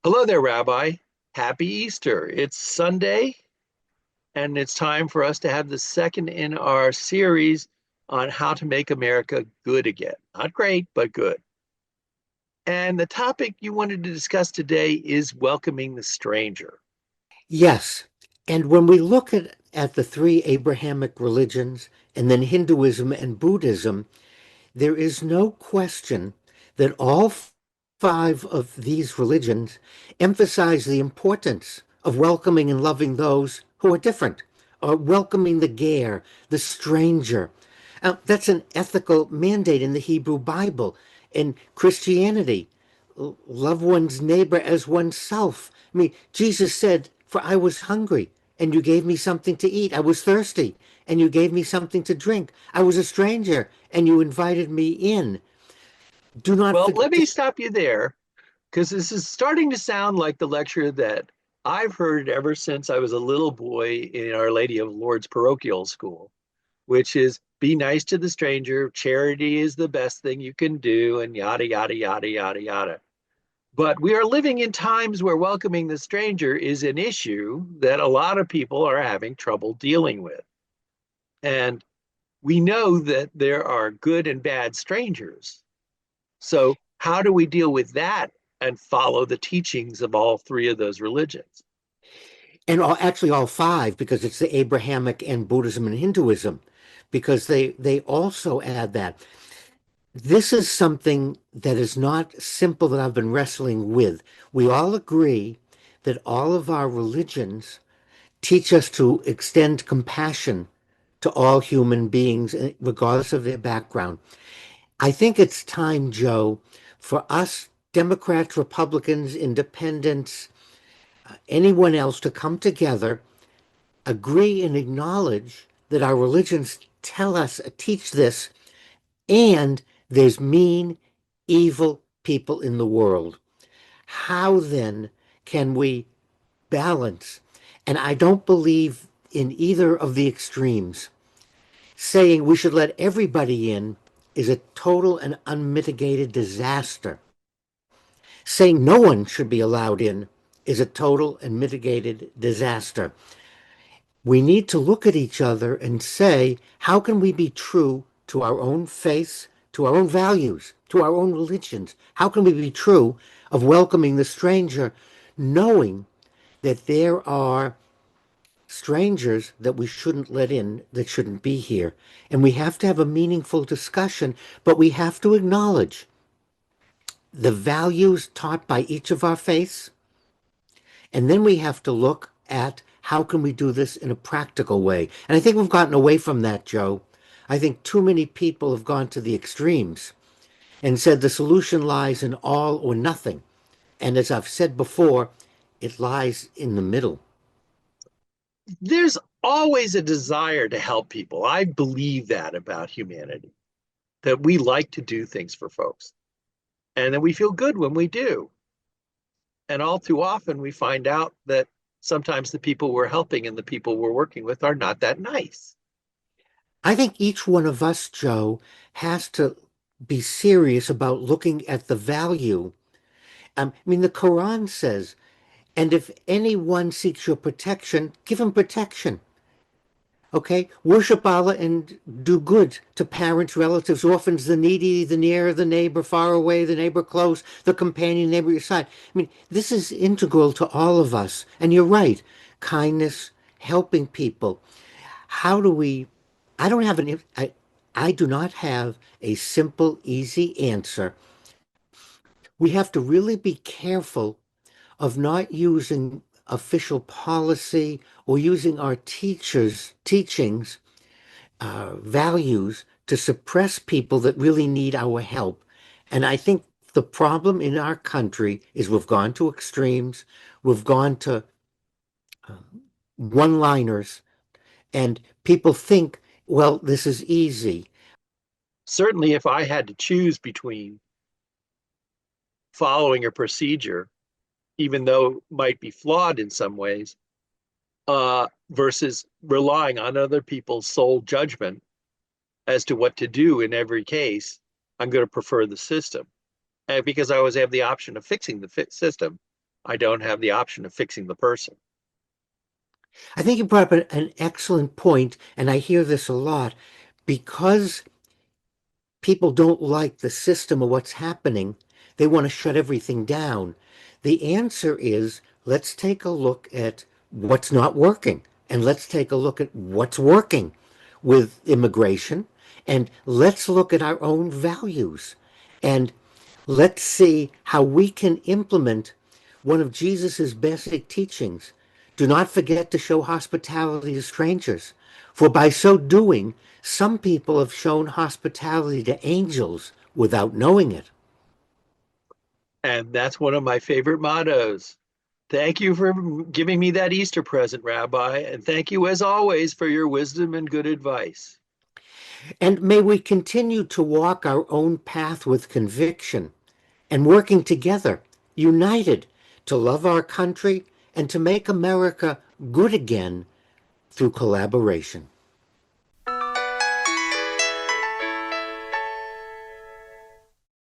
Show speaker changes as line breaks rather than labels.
Hello there, Rabbi. Happy Easter. It's Sunday, and it's time for us to have the second in our series on how to make America good again. Not great, but good. And the topic you wanted to discuss today is welcoming the stranger.
Yes. And when we look at the three Abrahamic religions and then Hinduism and Buddhism, there is no question that all five of these religions emphasize the importance of welcoming and loving those who are different, or welcoming the ger, the stranger. That's an ethical mandate in the Hebrew Bible. In Christianity, love one's neighbor as oneself. I mean, Jesus said, "For I was hungry, and you gave me something to eat. I was thirsty, and you gave me something to drink. I was a stranger, and you invited me in." Do not
Well, let
forget.
me stop you there because this is starting to sound like the lecture that I've heard ever since I was a little boy in Our Lady of Lourdes parochial school, which is be nice to the stranger, charity is the best thing you can do, and yada, yada, yada, yada, yada. But we are living in times where welcoming the stranger is an issue that a lot of people are having trouble dealing with. And we know that there are good and bad strangers. So, how do we deal with that and follow the teachings of all three of those religions?
And actually all five, because it's the Abrahamic and Buddhism and Hinduism, because they also add that. This is something that is not simple that I've been wrestling with. We all agree that all of our religions teach us to extend compassion to all human beings, regardless of their background. I think it's time, Joe, for us Democrats, Republicans, Independents, anyone else to come together, agree and acknowledge that our religions tell us, teach this, and there's mean, evil people in the world. How then can we balance? And I don't believe in either of the extremes. Saying we should let everybody in is a total and unmitigated disaster. Saying no one should be allowed in is a total and mitigated disaster. We need to look at each other and say, how can we be true to our own faiths, to our own values, to our own religions? How can we be true of welcoming the stranger, knowing that there are strangers that we shouldn't let in, that shouldn't be here? And we have to have a meaningful discussion, but we have to acknowledge the values taught by each of our faiths. And then we have to look at how can we do this in a practical way. And I think we've gotten away from that, Joe. I think too many people have gone to the extremes and said the solution lies in all or nothing. And as I've said before, it lies in the middle.
There's always a desire to help people. I believe that about humanity, that we like to do things for folks and that we feel good when we do. And all too often, we find out that sometimes the people we're helping and the people we're working with are not that nice.
I think each one of us, Joe, has to be serious about looking at the value. I mean, the Quran says, and if anyone seeks your protection, give him protection. Okay? Worship Allah and do good to parents, relatives, orphans, the needy, the near, the neighbor far away, the neighbor close, the companion, neighbor at your side. I mean, this is integral to all of us. And you're right. Kindness, helping people. How do we, I don't have I do not have a simple, easy answer. We have to really be careful of not using official policy or using our teachers' teachings values to suppress people that really need our help. And I think the problem in our country is we've gone to extremes, we've gone to one-liners, and people think, well, this is easy.
Certainly, if I had to choose between following a procedure, even though it might be flawed in some ways, versus relying on other people's sole judgment as to what to do in every case, I'm going to prefer the system. And because I always have the option of fixing the system, I don't have the option of fixing the person.
I think you brought up an excellent point, and I hear this a lot because people don't like the system of what's happening. They want to shut everything down. The answer is let's take a look at what's not working and let's take a look at what's working with immigration and let's look at our own values and let's see how we can implement one of Jesus's basic teachings. Do not forget to show hospitality to strangers, for by so doing, some people have shown hospitality to angels without knowing it.
And that's one of my favorite mottos. Thank you for giving me that Easter present, Rabbi. And thank you, as always, for your wisdom and good advice.
And may we continue to walk our own path with conviction and working together, united, to love our country and to make America good again through collaboration.